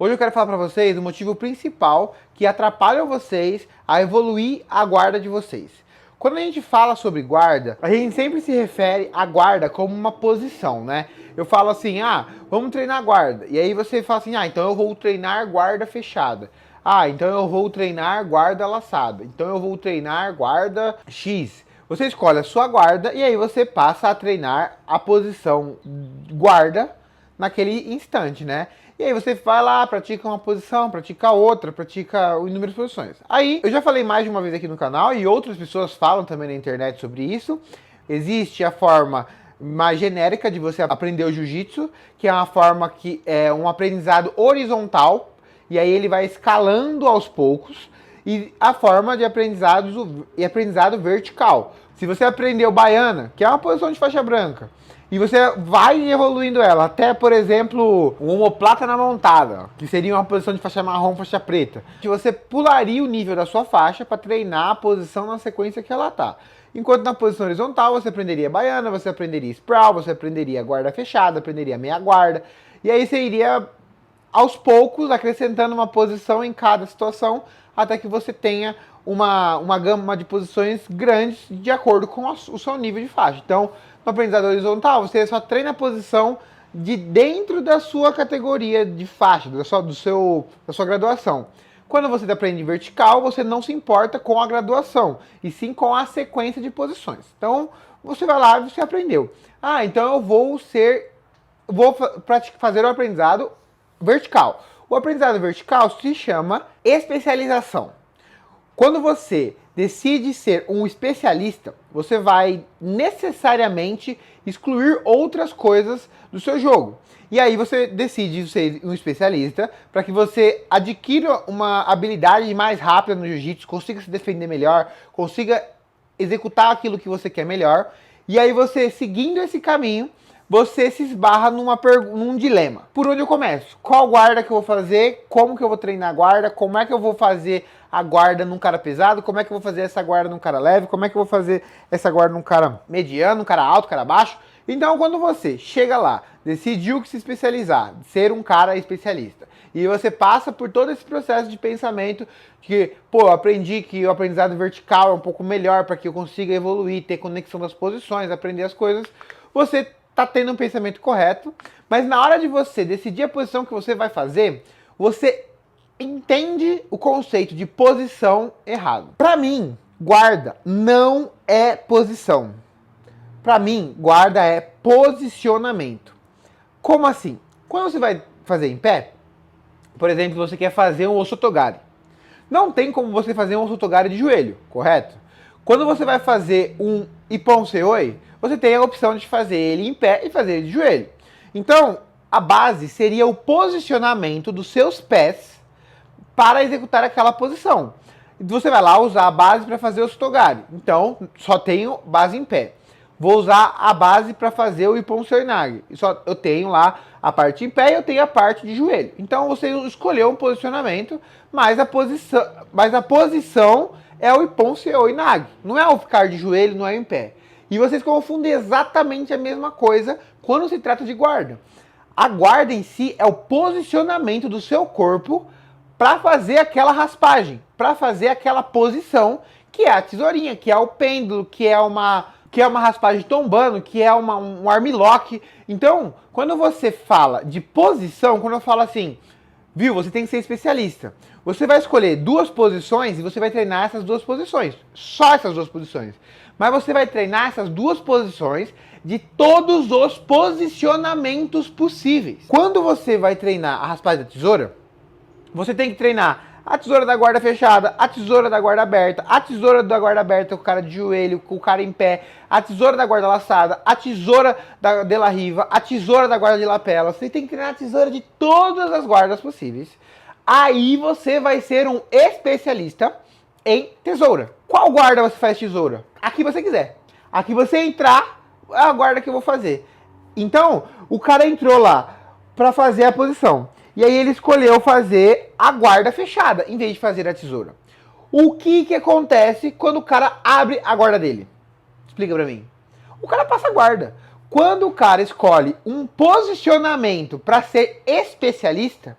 Hoje eu quero falar para vocês o motivo principal que atrapalha vocês a evoluir a guarda de vocês. Quando a gente fala sobre guarda, a gente sempre se refere à guarda como uma posição, né? Eu falo assim, vamos treinar guarda. E aí você fala assim, então eu vou treinar guarda fechada. Então eu vou treinar guarda laçada. Então eu vou treinar guarda X. Você escolhe a sua guarda e aí você passa a treinar a posição guarda naquele instante, né? E aí você vai lá, pratica uma posição, pratica outra, pratica inúmeras posições. Aí, eu já falei mais de uma vez aqui no canal e outras pessoas falam também na internet sobre isso. Existe a forma mais genérica de você aprender o jiu-jitsu, que é uma forma que é um aprendizado horizontal, e aí ele vai escalando aos poucos, e a forma de aprendizado vertical. Se você aprendeu baiana, que é uma posição de faixa branca, e você vai evoluindo ela até, por exemplo, um omoplata na montada, que seria uma posição de faixa marrom, faixa preta. Que você pularia o nível da sua faixa para treinar a posição na sequência que ela tá. Enquanto na posição horizontal você aprenderia baiana, você aprenderia sprawl, você aprenderia guarda fechada, aprenderia meia guarda. E aí você iria aos poucos acrescentando uma posição em cada situação até que você tenha uma gama de posições grandes de acordo com o seu nível de faixa. Então, no aprendizado horizontal, você só treina a posição de dentro da sua categoria de faixa, da sua graduação. Quando você aprende vertical, você não se importa com a graduação, e sim com a sequência de posições. Então, você vai lá e você aprendeu. Então eu vou fazer o aprendizado vertical. O aprendizado vertical se chama especialização. Quando você decide ser um especialista, você vai necessariamente excluir outras coisas do seu jogo. E aí você decide ser um especialista para que você adquira uma habilidade mais rápida no jiu-jitsu, consiga se defender melhor, consiga executar aquilo que você quer melhor. E aí você, seguindo esse caminho, você se esbarra num dilema. Por onde eu começo? Qual guarda que eu vou fazer? Como que eu vou treinar a guarda? Como é que eu vou fazer a guarda num cara pesado? Como é que eu vou fazer essa guarda num cara leve? Como é que eu vou fazer essa guarda num cara mediano, num cara alto, cara baixo? Então, quando você chega lá, decidiu que se especializar, ser um cara especialista, e você passa por todo esse processo de pensamento que, eu aprendi que o aprendizado vertical é um pouco melhor para que eu consiga evoluir, ter conexão das posições, aprender as coisas, você tá tendo um pensamento correto, mas na hora de você decidir a posição que você vai fazer, você entende o conceito de posição errado. Para mim, guarda não é posição. Para mim, guarda é posicionamento. Como assim? Quando você vai fazer em pé, por exemplo, você quer fazer um osotogari. Não tem como você fazer um osotogari de joelho, correto? Quando você vai fazer um ippon seoi, você tem a opção de fazer ele em pé e fazer ele de joelho. Então, a base seria o posicionamento dos seus pés para executar aquela posição. Você vai lá usar a base para fazer o osotogari. Então, só tenho base em pé. Vou usar a base para fazer o ippon seoi-nage. Eu tenho lá a parte em pé e eu tenho a parte de joelho. Então, você escolheu um posicionamento, mas a posição é o ippon seoi-nage. Não é o ficar de joelho, não é em pé. E vocês confundem exatamente a mesma coisa quando se trata de guarda. A guarda em si é o posicionamento do seu corpo para fazer aquela raspagem, para fazer aquela posição, que é a tesourinha, que é o pêndulo, que é uma raspagem tombando, que é um armlock. Então, quando você fala de posição, quando eu falo assim, você tem que ser especialista. Você vai escolher duas posições e você vai treinar essas duas posições. Só essas duas posições. Mas você vai treinar essas duas posições de todos os posicionamentos possíveis. Quando você vai treinar a raspagem da tesoura, você tem que treinar a tesoura da guarda fechada, a tesoura da guarda aberta, a tesoura da guarda aberta com o cara de joelho, com o cara em pé, a tesoura da guarda laçada, a tesoura da de la riva, a tesoura da guarda de lapela. Você tem que treinar a tesoura de todas as guardas possíveis. Aí você vai ser um especialista em tesoura. Qual guarda você faz tesoura? A que você quiser. A que você entrar, é a guarda que eu vou fazer. Então, o cara entrou lá para fazer a posição. E aí ele escolheu fazer a guarda fechada, em vez de fazer a tesoura. O que acontece quando o cara abre a guarda dele? Explica pra mim. O cara passa a guarda. Quando o cara escolhe um posicionamento para ser especialista,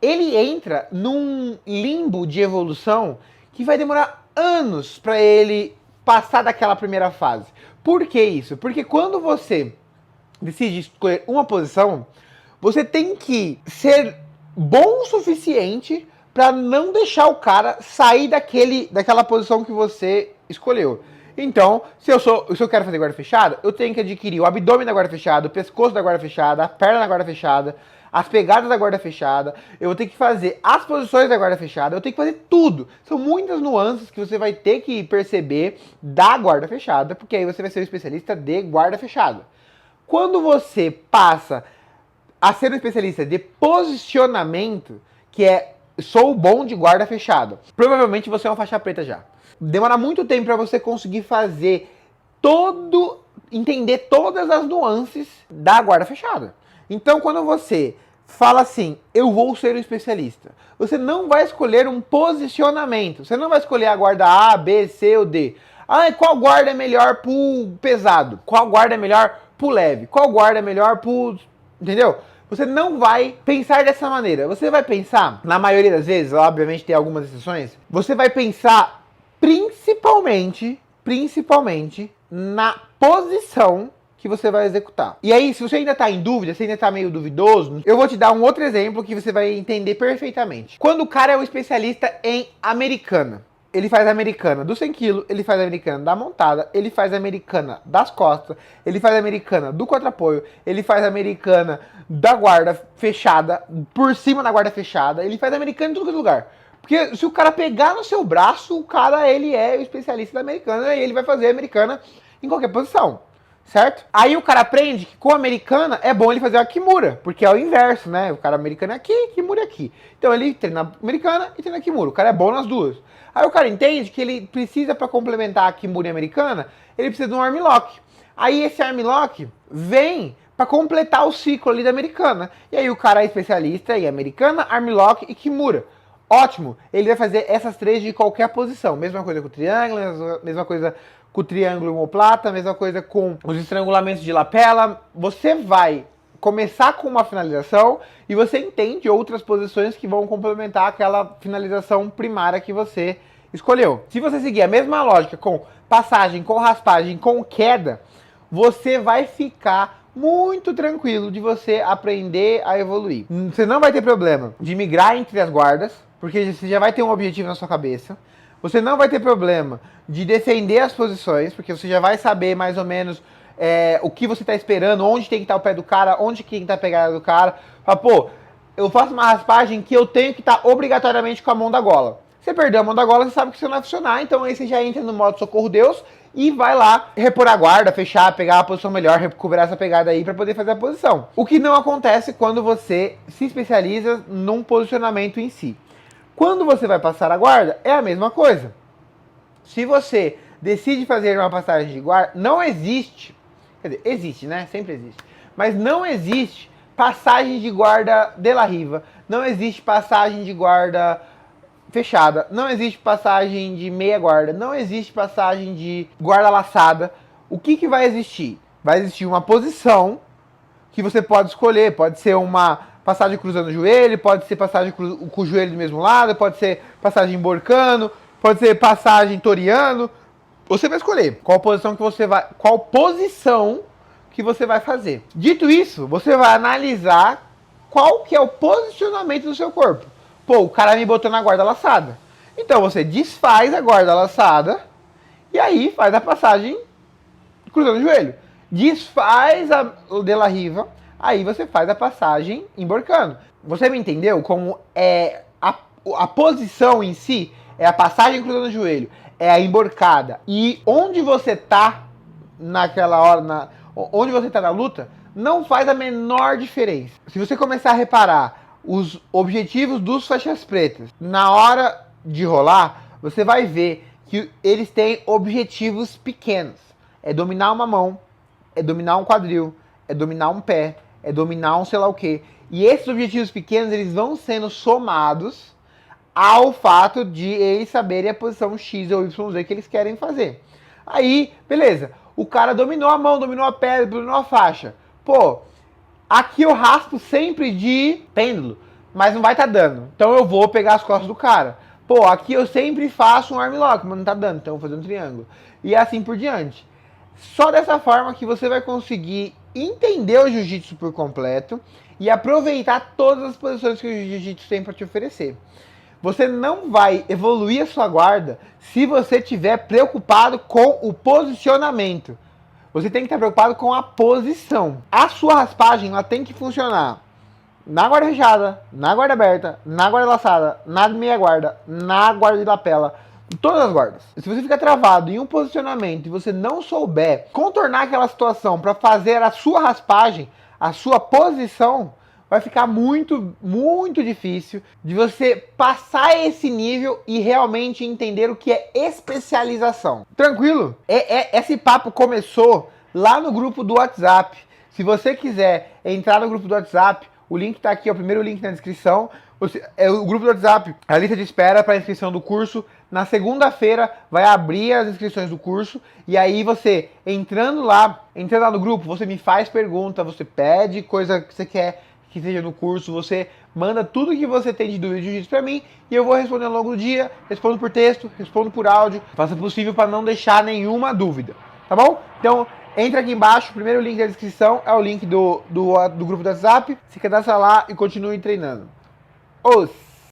ele entra num limbo de evolução que vai demorar anos para ele passar daquela primeira fase. Por que isso? Porque quando você decide escolher uma posição, você tem que ser bom o suficiente para não deixar o cara sair daquela posição que você escolheu. Então, se eu quero fazer guarda fechada, eu tenho que adquirir o abdômen da guarda fechada, o pescoço da guarda fechada, a perna da guarda fechada, as pegadas da guarda fechada, eu vou ter que fazer as posições da guarda fechada, eu tenho que fazer tudo. São muitas nuances que você vai ter que perceber da guarda fechada, porque aí você vai ser um especialista de guarda fechada. Quando você passa a ser um especialista de posicionamento, que é sou bom de guarda fechada, provavelmente você é uma faixa preta já. Demora muito tempo para você conseguir entender todas as nuances da guarda fechada. Então, quando você fala assim, eu vou ser um especialista, você não vai escolher um posicionamento. Você não vai escolher a guarda A, B, C ou D. Ah, qual guarda é melhor pro pesado? Qual guarda é melhor pro leve? Qual guarda é melhor pro... Entendeu? Você não vai pensar dessa maneira. Você vai pensar, na maioria das vezes, obviamente tem algumas exceções, você vai pensar principalmente na posição que você vai executar. E aí, se você ainda está em dúvida, se ainda está meio duvidoso, eu vou te dar um outro exemplo que você vai entender perfeitamente. Quando o cara é um especialista em americana, ele faz a americana do 100 kg, ele faz a americana da montada, ele faz a americana das costas, ele faz a americana do quatro-apoio, ele faz a americana da guarda fechada, por cima da guarda fechada, ele faz a americana em todo lugar. Porque se o cara pegar no seu braço, o cara, ele é o especialista da americana e ele vai fazer a americana em qualquer posição, certo? Aí o cara aprende que com a americana é bom ele fazer a kimura, porque é o inverso, né? O cara americano é aqui, kimura é aqui. Então ele treina a americana e treina a kimura. O cara é bom nas duas. Aí o cara entende que ele precisa, para complementar a kimura americana, ele precisa de um arm lock. Aí esse arm lock vem para completar o ciclo ali da americana. E aí o cara é especialista em americana, arm lock e kimura. Ótimo, ele vai fazer essas três de qualquer posição. Mesma coisa com o triângulo, mesma coisa com o triângulo omoplata, mesma coisa com os estrangulamentos de lapela. Você vai começar com uma finalização e você entende outras posições que vão complementar aquela finalização primária que você escolheu. Se você seguir a mesma lógica com passagem, com raspagem, com queda, você vai ficar muito tranquilo de você aprender a evoluir. Você não vai ter problema de migrar entre as guardas, porque você já vai ter um objetivo na sua cabeça. Você não vai ter problema de defender as posições, porque você já vai saber mais ou menos o que você está esperando, onde tem que estar o pé do cara, onde tem que estar a pegada do cara. Fala, pô, eu faço uma raspagem que eu tenho que estar obrigatoriamente com a mão da gola. Você perdeu a mão da gola, você sabe que você não vai funcionar, então aí você já entra no modo socorro Deus e vai lá repor a guarda, fechar, pegar a posição melhor, recuperar essa pegada aí para poder fazer a posição. O que não acontece quando você se especializa num posicionamento em si. Quando você vai passar a guarda, é a mesma coisa. Se você decide fazer uma passagem de guarda, não existe, quer dizer, existe, né? Sempre existe. Mas não existe passagem de guarda de la riva, não existe passagem de guarda fechada, não existe passagem de meia guarda, não existe passagem de guarda laçada. O que vai existir? Vai existir uma posição que você pode escolher, pode ser uma passagem cruzando o joelho, pode ser passagem com o joelho do mesmo lado, pode ser passagem emborcando, pode ser passagem toriano. Você vai escolher qual posição que você vai fazer. Dito isso, você vai analisar qual que é o posicionamento do seu corpo. Pô, o cara me botou na guarda laçada. Então você desfaz a guarda laçada e aí faz a passagem cruzando o joelho. Desfaz a de la riva, aí você faz a passagem emborcando. Você me entendeu como é a posição em si? É a passagem cruzando o joelho, é a emborcada. E onde você tá naquela hora, onde você tá na luta, não faz a menor diferença. Se você começar a reparar os objetivos dos faixas pretas na hora de rolar, você vai ver que eles têm objetivos pequenos. É dominar uma mão, é dominar um quadril, é dominar um pé, é dominar um sei lá o quê. E esses objetivos pequenos, eles vão sendo somados ao fato de eles saberem a posição X ou YZ que eles querem fazer. Aí, beleza. O cara dominou a mão, dominou a pé, dominou a faixa. Pô, aqui eu raspo sempre de pêndulo. mas não vai estar dando. Então eu vou pegar as costas do cara. Pô, aqui eu sempre faço um arm lock, mas não tá dando, então eu vou fazer um triângulo. E assim por diante. Só dessa forma que você vai conseguir entender o jiu-jitsu por completo e aproveitar todas as posições que o jiu-jitsu tem para te oferecer. Você não vai evoluir a sua guarda se você estiver preocupado com o posicionamento. Você tem que estar preocupado com a posição. A sua raspagem ela tem que funcionar na guarda fechada, na guarda aberta, na guarda laçada, na meia guarda, na guarda de lapela, em todas as guardas. Se você ficar travado em um posicionamento e você não souber contornar aquela situação para fazer a sua raspagem, a sua posição, vai ficar muito, muito difícil de você passar esse nível e realmente entender o que é especialização. Tranquilo? Esse papo começou lá no grupo do WhatsApp. Se você quiser entrar no grupo do WhatsApp, o link está aqui, é o primeiro link na descrição. O grupo do WhatsApp, a lista de espera para a inscrição do curso. Na segunda-feira vai abrir as inscrições do curso. E aí você, entrando lá no grupo, você me faz pergunta, você pede coisa que você quer que seja no curso, você manda tudo que você tem de dúvida de jiu-jitsu para mim e eu vou responder ao longo do dia, respondo por texto, respondo por áudio, faça o possível para não deixar nenhuma dúvida, tá bom? Então, entra aqui embaixo, o primeiro link da descrição é o link do grupo do WhatsApp, se cadastra lá e continue treinando. Os